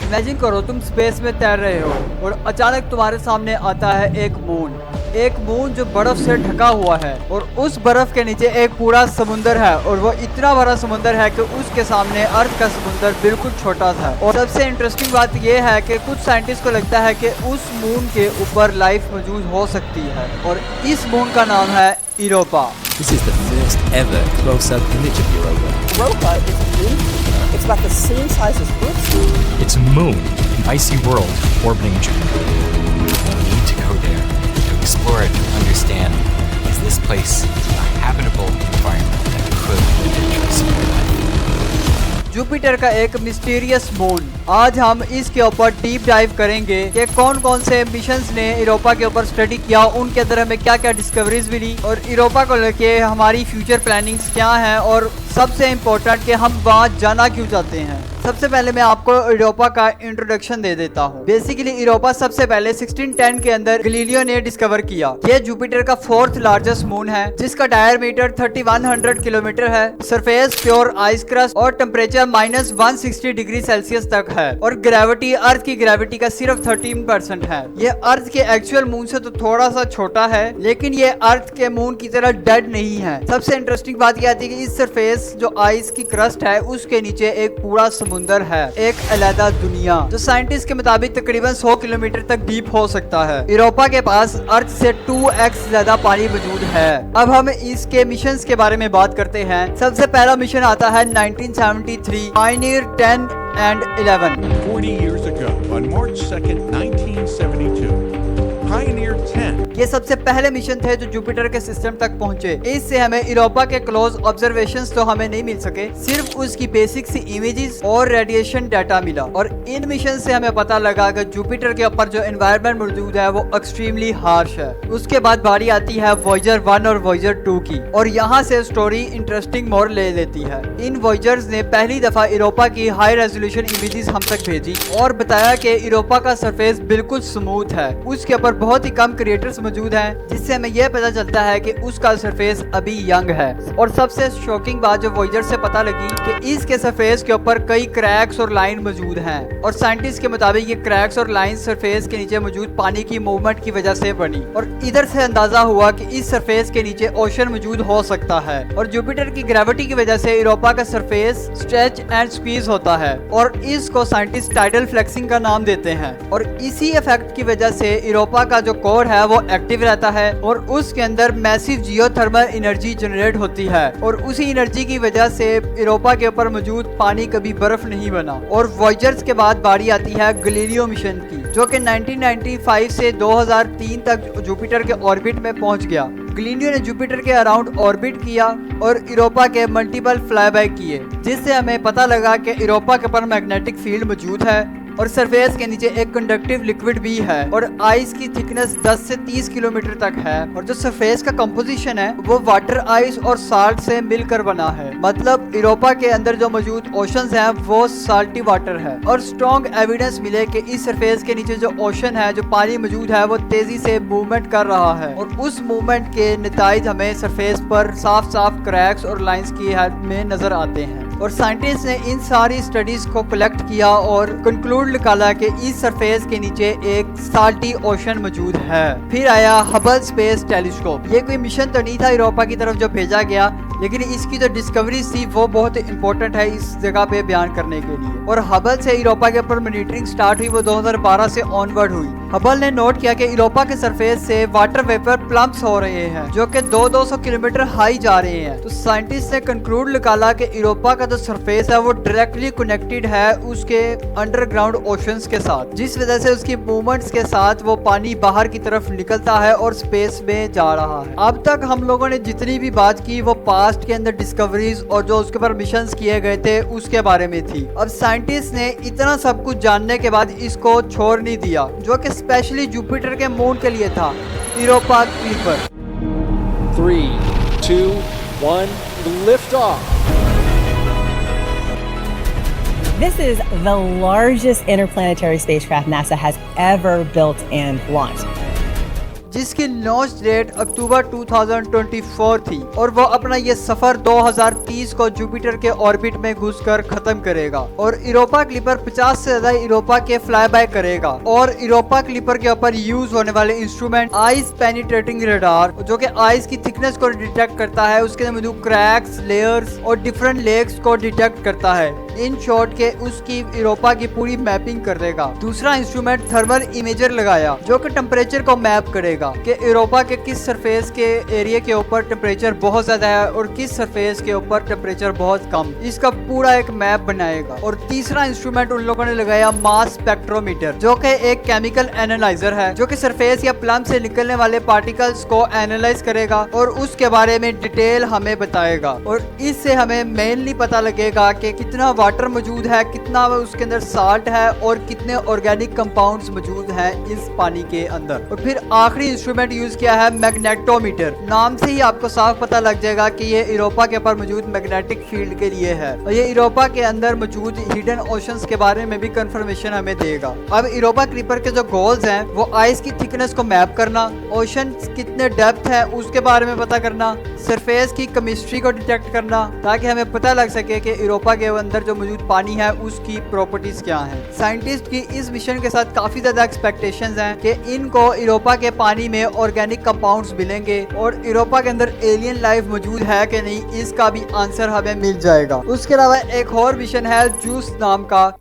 Imagine करो तुम space में तैर रहे हो और अचानक तुम्हारे सामने आता है एक मून जो बर्फ से ढका हुआ है और उस बर्फ के नीचे एक पूरा समुंदर है और वो इतना बड़ा समुंदर है कि उसके सामने अर्थ का समुंदर बिल्कुल छोटा था। और सबसे इंटरेस्टिंग बात ये है कि कुछ साइंटिस्ट को लगता है कि उस मून के ऊपर लाइफ मौजूद हो सकती है और इस मून का नाम है Europa. This is the first ever close-up image of Europa. Europa is a moon. It's about the same size as Earth. It's a moon, an icy world orbiting Jupiter. We need to go there to explore it, to understand, is this place a habitable environment that could potentially support life? Jupiter का एक mysterious moon. आज हम इसके ऊपर deep dive करेंगे कि कौन कौन से मिशंस ने यूरोपा के ऊपर स्टडी किया, उनके अंदर हमें क्या क्या डिस्कवरीज मिली और यूरोपा को लेके हमारी फ्यूचर प्लानिंग्स क्या हैं और सबसे इम्पोर्टेंट कि हम वहाँ जाना क्यों चाहते हैं। सबसे पहले मैं आपको यूरोपा का इंट्रोडक्शन दे देता हूँ। बेसिकली यूरोपा सबसे पहले 1610 के अंदर गैलीलियो ने डिस्कवर किया। ये जुपिटर का 4th लार्जेस्ट मून है जिसका डायमीटर 3100 किलोमीटर है, सरफेस प्योर आइस क्रस्ट और टेम्परेचर -160 डिग्री सेल्सियस तक है और ग्रेविटी अर्थ की ग्रेविटी का सिर्फ 13% है। ये अर्थ के एक्चुअल मून से तो थोड़ा सा छोटा है लेकिन ये अर्थ के मून की तरह डेड नहीं है। सबसे इंटरेस्टिंग बात यह आती है कि इस सरफेस जो आइस की क्रस्ट है उसके नीचे एक पूरा समुंदर है, एक अलग दुनिया जो साइंटिस्ट के मुताबिक तकरीबन 100 किलोमीटर तक डीप हो सकता है। यूरोपा के पास अर्थ से 2x ज्यादा पानी मौजूद है। अब हम इसके मिशंस के बारे में बात करते हैं। सबसे पहला मिशन आता है 1973 Pioneer 10 and 11। 40 years ago, on March 2nd, 1972, Pioneer 10 ये सबसे पहले मिशन थे जो जुपिटर के सिस्टम तक पहुंचे। इससे हमें यूरोपा के क्लोज ऑब्जर्वेशंस तो हमें नहीं मिल सके, सिर्फ उसकी बेसिक सी इमेजेस और रेडिएशन डाटा मिला और इन मिशन से हमें पता लगा कि जुपिटर के ऊपर जो एनवायरनमेंट मौजूद है वो एक्सट्रीमली हार्श है। उसके बाद बारी आती है वॉयेजर 1 और वॉयेजर 2 की और यहाँ से स्टोरी इंटरेस्टिंग मोड़ ले लेती है। इन वॉयेजर्स ने पहली दफा यूरोपा की हाई रेजोल्यूशन इमेजेस हम तक भेजी और बताया कि यूरोपा का सरफेस बिल्कुल स्मूथ है, उसके ऊपर बहुत ही कम क्रिएटर्स मौजूद हैं, जिससे हमें यह पता चलता है कि उसका सरफेस अभी यंग है। और सबसे शॉकिंग बात जो वॉयेजर से पता लगी कि इसके सरफेस के ऊपर कई क्रैक्स और लाइन मौजूद हैं और साइंटिस्ट के मुताबिक ये क्रैक्स और लाइन सरफेस के नीचे मौजूद पानी की मूवमेंट की वजह से बनी और इधर से अंदाजा हुआ कि इस सरफेस के नीचे ओशन मौजूद हो सकता है और जुपिटर की ग्रेविटी की वजह से यूरोपा का सरफेस स्ट्रेच एंड स्क्वीज होता है और इसको साइंटिस्ट टाइडल फ्लेक्सिंग का नाम देते हैं। और इसी इफेक्ट की वजह से यूरोपा का जो कोर है वो एक्टिव रहता है और उसके अंदर मैसिव जियोथर्मल एनर्जी जनरेट होती है और उसी एनर्जी की वजह से यूरोपा के ऊपर मौजूद पानी कभी बर्फ नहीं बना। और वॉयेजर्स के बाद बारी आती है गैलीलियो मिशन की जो कि 1995 से 2003 तक जुपिटर के ऑर्बिट में पहुंच गया। गैलीलियो ने जुपिटर के अराउंड ऑर्बिट किया और यूरोपा के मल्टीपल फ्लाईबाय किए, जिससे हमें पता लगा कि यूरोपा के ऊपर मैग्नेटिक फील्ड मौजूद है और सरफेस के नीचे एक कंडक्टिव लिक्विड भी है और आइस की थिकनेस 10 से 30 किलोमीटर तक है और जो सरफेस का कंपोजिशन है वो वाटर आइस और साल्ट से मिलकर बना है। मतलब यूरोपा के अंदर जो मौजूद ओशंस हैं वो साल्टी वाटर है और स्ट्रॉन्ग एविडेंस मिले कि इस सरफेस के नीचे जो ओशन है, जो पानी मौजूद है, वो तेजी से मूवमेंट कर रहा है और उस मूवमेंट के नतीजे हमें सरफेस पर साफ साफ क्रैक्स और लाइंस की हेल्प में नजर आते हैं। और साइंटिस्ट ने इन सारी स्टडीज को कलेक्ट किया और कंक्लूड निकाला कि इस सरफेस के नीचे एक साल्टी ओशन मौजूद है। फिर आया हबल स्पेस टेलीस्कोप। ये कोई मिशन तो नहीं था यूरोपा की तरफ जो भेजा गया, लेकिन इसकी जो डिस्कवरी थी वो बहुत इंपॉर्टेंट है इस जगह पे बयान करने के लिए। और हबल से यूरोपा के ऊपर मॉनिटरिंग स्टार्ट हुई वो 2012 से ऑनवर्ड हुई। हबल ने नोट किया कि यूरोपा के सरफेस से वाटर वेपर प्लम्प्स हो रहे हैं जो कि 200 किलोमीटर हाई जा रहे हैं। तो साइंटिस्ट ने कंक्लूड निकाला कि यूरोपा का जो सरफेस है वो डायरेक्टली कनेक्टेड है उसके अंडरग्राउंड ओशंस के साथ, जिस वजह से उसकी मूवमेंट्स के साथ वो पानी बाहर की तरफ निकलता है और स्पेस में जा रहा है। अब तक हम लोगों ने जितनी भी बात की वो पास्ट के अंदर डिस्कवरीज और जो उसके ऊपर मिशंस किए गए थे उसके बारे में थी। अब साइंटिस्ट ने इतना सब कुछ जानने के बाद इसको छोड़ नहीं दिया, जो कि स्पेशली जुपिटर के मून के लिए था, Europa clipper. 3, 2, 1, lift off. This is the largest interplanetary spacecraft NASA has ever built and launched. जिसकी लॉन्च डेट अक्टूबर 2024 थी और वो अपना ये सफर 2030 को जुपिटर के ऑर्बिट में घुसकर खत्म करेगा और यूरोपा क्लिपर 50 से ज्यादा यूरोपा के फ्लाई बाय करेगा और यूरोपा क्लिपर के ऊपर यूज होने वाले इंस्ट्रूमेंट आइस पेनिट्रेटिंग रडार, जो कि आइस की थिकनेस को डिटेक्ट करता है, उसके अंदर मौजूद क्रैक्स, लेयर्स और डिफरेंट लेक्स को डिटेक्ट करता है। इन शॉर्ट के उसकी यूरोपा की पूरी मैपिंग कर देगा। दूसरा इंस्ट्रूमेंट थर्मल इमेजर लगाया जो कि टेम्परेचर को मैप करेगा कि यूरोपा के किस सरफेस के एरिया के ऊपर टेम्परेचर बहुत ज्यादा है और किस सरफेस के ऊपर टेम्परेचर बहुत कम, इसका पूरा एक मैप बनाएगा। और तीसरा इंस्ट्रूमेंट उन लोगों ने लगाया मास स्पेक्ट्रोमीटर, जो कि एक केमिकल एनालाइजर है जो कि सरफेस या प्लम से निकलने वाले पार्टिकल्स को एनालाइज करेगा और उसके बारे में डिटेल हमें बताएगा। और इससे हमें मेनली पता लगेगा कि कितना वाटर मौजूद है, कितना उसके अंदर साल्ट है और कितने ऑर्गेनिक कंपाउंड्स मौजूद हैं इस पानी के अंदर। और फिर आखिरी इंस्ट्रूमेंट यूज किया है मैग्नेटोमीटर। नाम से ही आपको साफ पता लग जाएगा कि ये यूरोपा के ऊपर मौजूद मैग्नेटिक फील्ड के लिए है और ये यूरोपा के अंदर मौजूद हिडन ओशंस के बारे में भी कंफर्मेशन हमें देगा। अब यूरोपा क्लिपर के जो गोल्स हैं वो आइस की थिकनेस को मैप करना, ओशन कितने डेप्थ है उसके बारे में पता करना, सरफेस की केमिस्ट्री को डिटेक्ट करना ताकि हमें पता लग सके कि यूरोपा के अंदर जो मौजूद पानी है उसकी प्रॉपर्टीज क्या हैं। साइंटिस्ट की इस मिशन के साथ काफी ज्यादा एक्सपेक्टेशंस हैं कि इनको यूरोपा के पानी में ऑर्गेनिक कंपाउंड्स मिलेंगे और यूरोपा के अंदर एलियन लाइफ मौजूद है कि नहीं इसका भी आंसर हमें मिल जाएगा। उसके अलावा एक और मिशन है जूस नाम का,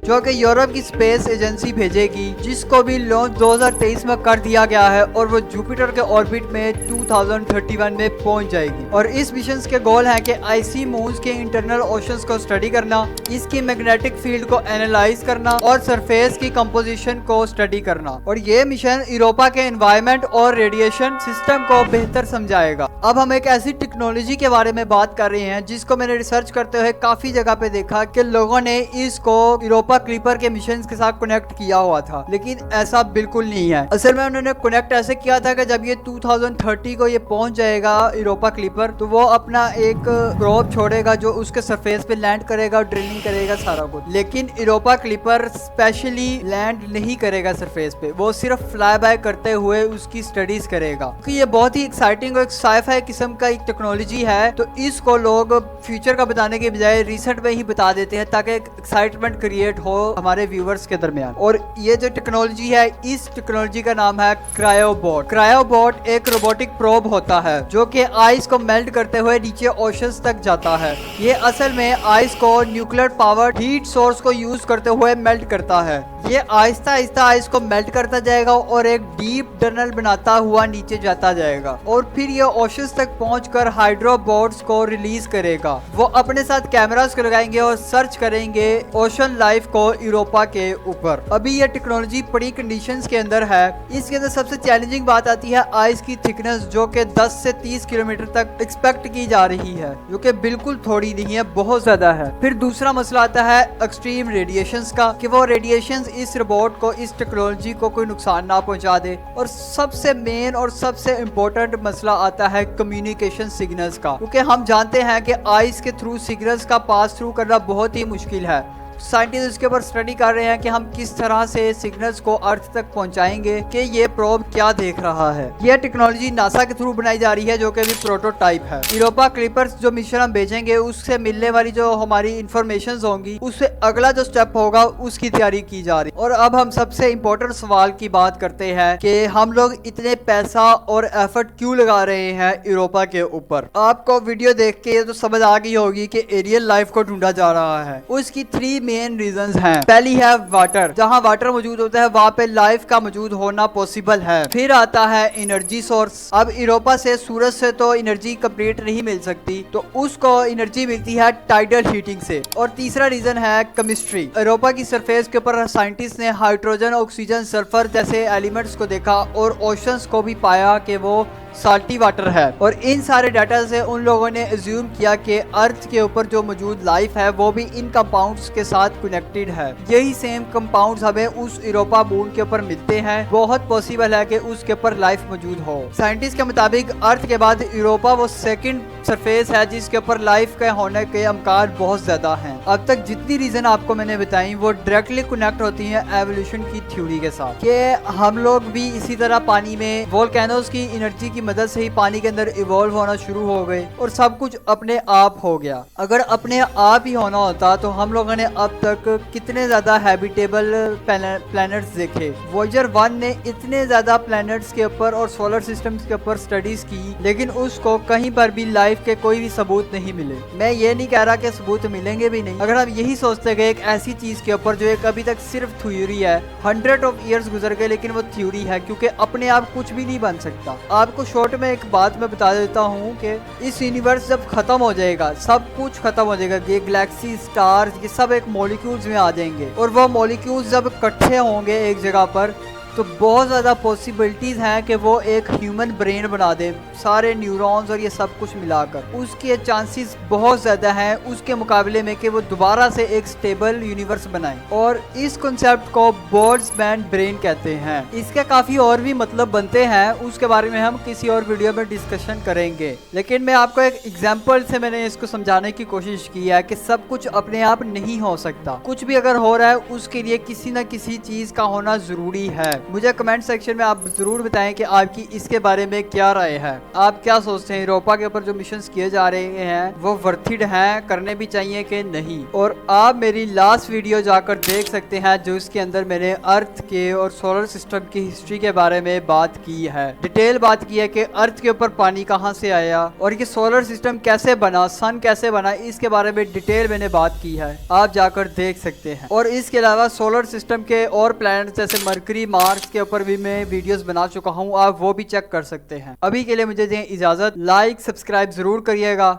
जो कि यूरोप की स्पेस एजेंसी भेजेगी, जिसको भी लॉन्च 2023 में कर दिया गया है और वो जुपिटर के ऑर्बिट में 2031 में पहुंच जाएगी। और इस मिशन के गोल है कि आइसी मून्स के इंटरनल ओशंस को स्टडी करना, इसकी मैग्नेटिक फील्ड को एनालाइज करना और सरफेस की कंपोजिशन को स्टडी करना। और ये मिशन यूरोपा के एनवायरमेंट और रेडिएशन सिस्टम को बेहतर समझाएगा। अब हम एक ऐसी टेक्नोलॉजी के बारे में बात कर रहे हैं जिसको मैंने रिसर्च करते हुए काफी जगह पे देखा कि लोगों ने इसको यूरोपा क्लिपर के मिशन के साथ कनेक्ट किया हुआ था, लेकिन ऐसा बिल्कुल नहीं है। असल में उन्होंने कनेक्ट ऐसे किया था कि जब ये 2030 को ये पहुंच जाएगा यूरोपा क्लिपर, तो वो अपना एक प्रोब छोड़ेगा जो उसके सरफेस पे लैंड करेगा और ड्रिलिंग करेगा सारा कुछ। लेकिन यूरोपा क्लिपर स्पेशली लैंड नहीं करेगा सरफेस पे, वो सिर्फ फ्लाई बाय करते हुए उसकी स्टडीज करेगा। क्योंकि ये बहुत ही एक्साइटिंग और एक साइफाई किस्म का एक टेक्नोलॉजी है, तो इसको लोग फ्यूचर का बताने के बजाय रिसेंट में ही बता देते हैं ताकि एक्साइटमेंट क्रिएट हो हमारे व्यूवर्स के दरमियान। और ये जो टेक्नोलॉजी है, इस टेक्नोलॉजी का नाम है क्रायोबोट। क्रायोबोट एक रोबोटिक प्रोब होता है जो कि आइस को मेल्ट करते हुए नीचे ओशंस तक जाता है। ये असल में आइस को न्यूक्लियर पावर हीट सोर्स को यूज करते हुए मेल्ट करता है। ये आहिस्ता आहिस्ता आइस को मेल्ट करता जाएगा और एक डीप टनल बनाता हुआ नीचे जाता जाएगा और फिर ये ओशंस तक पहुंचकर हाइड्रोबोट्स को रिलीज करेगा। वो अपने साथ कैमरास को लगाएंगे और सर्च करेंगे ओशन लाइफ को यूरोपा के ऊपर। अभी ये टेक्नोलॉजी बड़ी कंडीशंस के अंदर है। इसके अंदर सबसे चैलेंजिंग बात आती है आइस की थिकनेस, जो कि 10 से 30 किलोमीटर तक एक्सपेक्ट की जा रही है, जो कि बिल्कुल थोड़ी नहीं है, बहुत ज्यादा है। फिर दूसरा मसला आता है एक्सट्रीम रेडिएशंस का, कि वो रेडिएशंस इस रोबोट को, इस टेक्नोलॉजी को कोई नुकसान ना पहुंचा दे। और सबसे मेन और सबसे इम्पोर्टेंट मसला आता है कम्युनिकेशन सिग्नल्स का, क्योंकि हम जानते हैं कि आइस के थ्रू सिग्नल्स का पास थ्रू करना बहुत ही मुश्किल है। साइंटिस्ट इसके ऊपर स्टडी कर रहे हैं कि हम किस तरह से सिग्नल्स को अर्थ तक पहुंचाएंगे कि ये प्रोब क्या देख रहा है। यह टेक्नोलॉजी नासा के थ्रू बनाई जा रही है, जो कि अभी प्रोटोटाइप है। यूरोपा क्लिपर्स जो मिशन हम भेजेंगे उससे मिलने वाली जो हमारी इंफॉर्मेशन होंगी, उससे अगला जो स्टेप होगा उसकी तैयारी की जा रही है। और अब हम सबसे इम्पोर्टेंट सवाल की बात करते हैं कि हम लोग इतने पैसा और एफर्ट क्यों लगा रहे हैं यूरोपा के ऊपर। आपको वीडियो देख के तो समझ आ गई होगी कि एलियन लाइफ को ढूंढा जा रहा है। उसकी 3 मेन रीजंस हैं। पहली है वाटर, जहां वाटर मौजूद होता है वहां पे लाइफ का मौजूद होना पॉसिबल है। फिर आता है एनर्जी सोर्स। अब यूरोपा से, सूरज से तो एनर्जी कंप्लीट नहीं मिल सकती, तो उसको एनर्जी मिलती है टाइडल हीटिंग से। और तीसरा रीजन है केमिस्ट्री। यूरोपा की सरफेस के ऊपर साइंटिस्ट ने हाइड्रोजन, ऑक्सीजन, सल्फर जैसे एलिमेंट्स को देखा और ओशंस को भी पाया कि वो साल्टी वाटर है। और इन सारे डाटा से उन लोगों ने अज्यूम किया कि अर्थ के ऊपर जो मौजूद लाइफ है वो भी इन कंपाउंड्स के साथ कनेक्टेड है। यही सेम कंपाउंड्स हमें उस यूरोपा मून के ऊपर मिलते हैं। बहुत पॉसिबल है कि उसके ऊपर लाइफ मौजूद हो। साइंटिस्ट के मुताबिक अर्थ के बाद यूरोपा वो सेकंड सरफेस है जिसके ऊपर लाइफ के होने के अमकान बहुत ज्यादा हैं। अब तक जितनी रीजन आपको मैंने बताई वो डायरेक्टली कनेक्ट होती हैं एवोल्यूशन की थ्योरी के साथ, कि हम लोग भी इसी तरह पानी में वोल्केनोज की एनर्जी की मदद से ही पानी के अंदर इवॉल्व होना शुरू हो गए और सब कुछ अपने आप हो गया। अगर अपने आप ही होना होता तो हम लोगों ने अब तक कितने ज्यादा हैबिटेबल प्लैनेट्स देखे। वॉयेजर 1 ने इतने ज्यादा प्लैनेट्स के ऊपर और सोलर सिस्टम्स के ऊपर स्टडीज की, लेकिन उसको कहीं पर भी लाइफ के कोई भी सबूत नहीं मिले। मैं ये नहीं कह रहा कि सबूत मिलेंगे भी नहीं। अगर हम यही सोचते गए एक ऐसी चीज के ऊपर जो एक अभी तक सिर्फ थ्योरी है, 100 ऑफ ईयर्स गुजर गए लेकिन वो थ्योरी है, क्योंकि अपने आप कुछ भी नहीं बन सकता। आपको शॉर्ट में एक बात मैं बता देता हूँ कि इस यूनिवर्स जब खत्म हो जाएगा, सब कुछ खत्म हो जाएगा, ये गैलेक्सी, स्टार्स, ये सब एक मॉलिक्यूल्स में आ जाएंगे और वो मॉलिक्यूल्स जब इकट्ठे होंगे एक जगह पर तो बहुत ज़्यादा पॉसिबिलिटीज़ हैं कि वो एक ह्यूमन ब्रेन बना दे, सारे न्यूरॉन्स और ये सब कुछ मिलाकर। उसके चांसेस बहुत ज़्यादा हैं उसके मुकाबले में कि वो दोबारा से एक स्टेबल यूनिवर्स बनाए, और इस कॉन्सेप्ट को बोल्ट्जमैन ब्रेन कहते हैं। इसके काफ़ी और भी मतलब बनते हैं, उसके बारे में हम किसी और वीडियो में डिस्कशन करेंगे, लेकिन मैं आपको एक एग्जाम्पल से मैंने इसको समझाने की कोशिश की है कि सब कुछ अपने आप नहीं हो सकता। कुछ भी अगर हो रहा है उसके लिए किसी न किसी चीज़ का होना ज़रूरी है। मुझे कमेंट सेक्शन में आप जरूर बताएं कि आपकी इसके बारे में क्या राय है। आप क्या सोचते हैं यूरोपा के ऊपर जो मिशंस किए जा रहे हैं वो वर्थिड हैं, करने भी चाहिए कि नहीं। और आप मेरी लास्ट वीडियो जाकर देख सकते हैं जो इसके अंदर मैंने अर्थ के और सोलर सिस्टम की हिस्ट्री के बारे में बात की है, डिटेल बात की है कि अर्थ के ऊपर पानी कहाँ से आया और ये सोलर सिस्टम कैसे बना, सन कैसे बना, इसके बारे में डिटेल मैंने बात की है, आप जाकर देख सकते हैं। और इसके अलावा सोलर सिस्टम के और प्लैनेट जैसे मरकरी, मार्स के ऊपर भी मैं वीडियोस बना चुका हूं, आप वो भी चेक कर सकते हैं। अभी के लिए मुझे दें इजाजत, लाइक सब्सक्राइब जरूर करिएगा।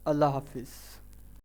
अल्लाह हाफिज।